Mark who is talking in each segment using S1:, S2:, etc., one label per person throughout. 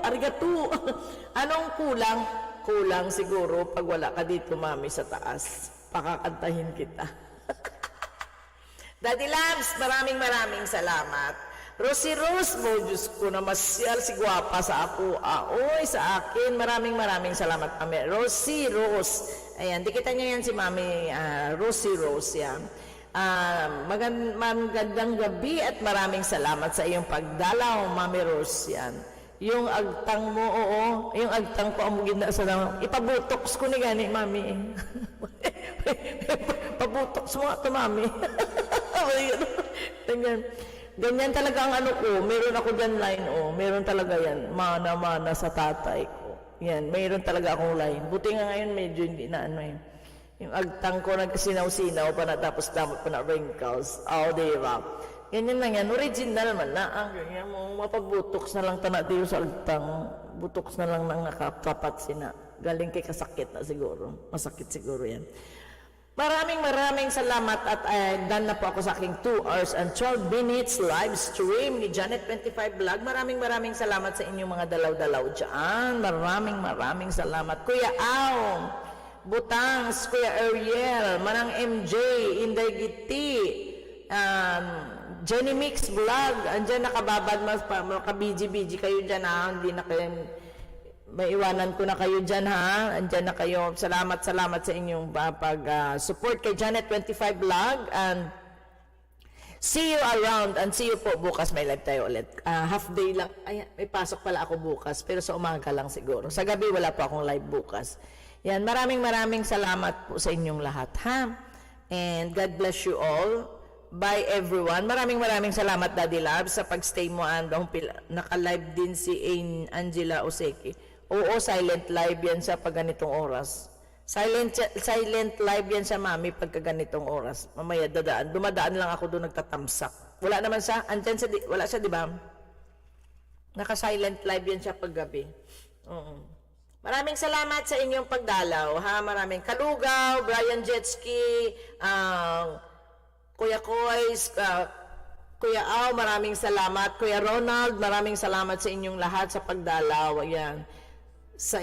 S1: arigato. Anong kulang? Kulang siguro pag wala ka dito, mami, sa taas. Pakakantahin kita. Daddy Labs, maraming salamat. Rosie Rose, mo, Diyos ko na masyal si Guwapa sa ako. Oy, sa akin, maraming salamat, mami. Rosie Rose. Ayan, dikita niyo yan si mami, Rosie Rose, yan. Magandang gabi at maraming salamat sa iyong pagdalaw, mami Rose, yan. Yung agtang mo, oo, yung agtang ko ang gina sa ipabutox ko ni gani, mami. Pabutox mo ito, mami. Ganyan talaga ang ano ko. Meron ako dyan line, meron talaga yan. Mana sa tatay ko. Yan, meron talaga akong line. Buti nga ngayon medyo hindi na ano yun. Yung agtang ko nagkasinaw-sinaw pa na tapos damot pa na wrinkles. Diba? Ganyan lang yan. Original man na. Ganyan mo, mapagbutox na lang tanak dito sa agtang. Butox na lang nang nakapapat sina. Galing kay kasakit na siguro. Masakit siguro yan. Maraming salamat at done na po ako sa aking 2 hours and 12 minutes live stream ni Janet 25 Vlog. Maraming salamat sa inyong mga dalaw-dalaw dyan. Maraming salamat. Kuya Aw, Butangs, Kuya Ariel, Manang MJ, Inday Giti, Jenny Mix Vlog. Andyan nakababad, makabiji-biji kayo dyan ha. Hindi na kayo... Maiwanan ko na kayo dyan ha. Andyan na kayo. Salamat sa inyong pag-support kay Janet 25 Vlog. And see you around. And see you po bukas. May live tayo ulit. Half day lang. Ay, may pasok pala ako bukas. Pero sa umaga lang siguro. Sa gabi wala po akong live bukas. Yan. Maraming salamat po sa inyong lahat ha. And God bless you all. Bye everyone. Maraming salamat Daddy Lab sa pagstay mo. Naka-live din si Angela Oseki. Oo, silent live yan sa pag ganitong oras. Silent live yan sa mami pagka ganitong oras. Mamaya dumadaan lang ako doon nagtatamsak. Wala naman siya, wala siya, di ba? Naka-silent live yan siya paggabi. Maraming salamat sa inyong pagdalaw, ha? Maraming Kalugaw, Brian Jetski, Kuya Koys, Kuya Aw, maraming salamat. Kuya Ronald, maraming salamat sa inyong lahat sa pagdalaw. Ayan. Sa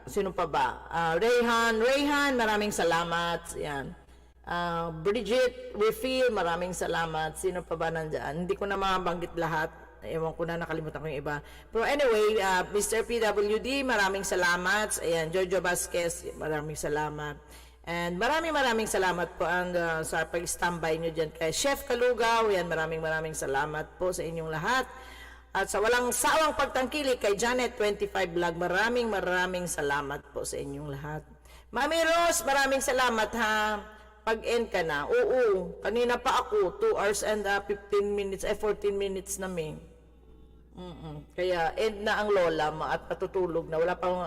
S1: sino pa ba? Rayhan, maraming salamat. Ayan. Bridget Refill, maraming salamat. Sino pa ba nandyan? Hindi ko na mabanggit lahat. Ewan ko na, nakalimutan ko yung iba. Pero anyway, Mr. PWD, maraming salamat. Ayan, Jojo Vasquez, maraming salamat. And maraming salamat po sa pag-standby nyo dyan kay Chef Kalugaw. Yan, maraming salamat po sa inyong lahat. At sa walang sawang pagtangkilik kay Janet 25 Vlog, maraming salamat po sa inyong lahat. Mami Rose, maraming salamat ha. Pag-end ka na. Oo, kanina pa ako, 2 hours and 15 minutes, 14 minutes na may. Kaya end na ang lola at patutulog na. Wala pang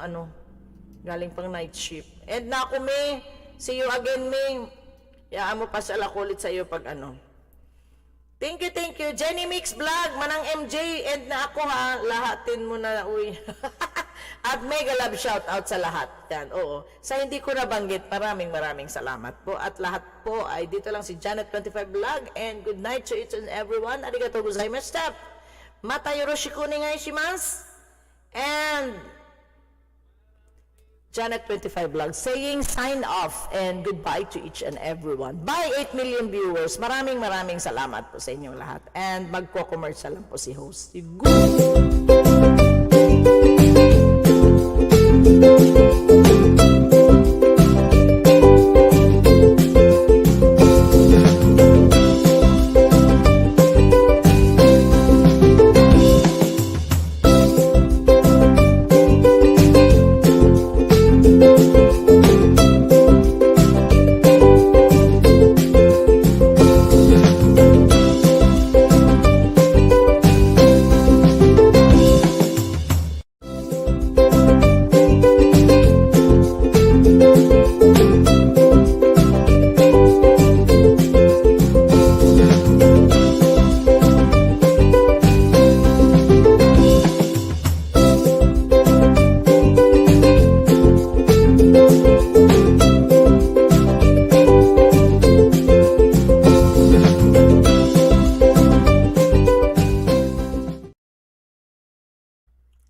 S1: galing pang night shift. End na ako, May. See you again, May. Yaan mo pa siya ulit sa iyo pag Thank you. Jenny Mix Vlog, Manang MJ, end na ako ha. Lahatin mo na, uy. At mega love shout out sa lahat. Yan, oo. Sa hindi ko nabanggit, maraming salamat po. At lahat po ay dito lang si Janet 25 Vlog. And good night to each and everyone. Arigatou gozaimashita. Mata yoroshiku onegai shimasu. And Janet 25 Vlog saying sign off and goodbye to each and everyone. Bye 8 million viewers. Maraming salamat po sa inyong lahat. And magko-commercial lang po si host.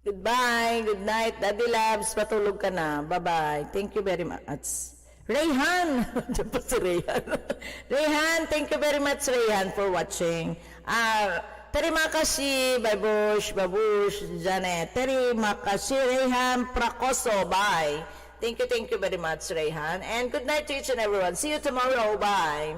S1: Goodbye, good night, Daddy Labs, patulog ka na. Bye-bye. Thank you very much. Rayhan! Diyan pa si Rayhan. Rayhan, thank you very much, Rayhan, for watching. Terima kasih, Babush, Janet. Terima kasih, Rayhan Prakoso. Bye. Thank you very much, Rayhan. And good night to each and everyone. See you tomorrow. Bye.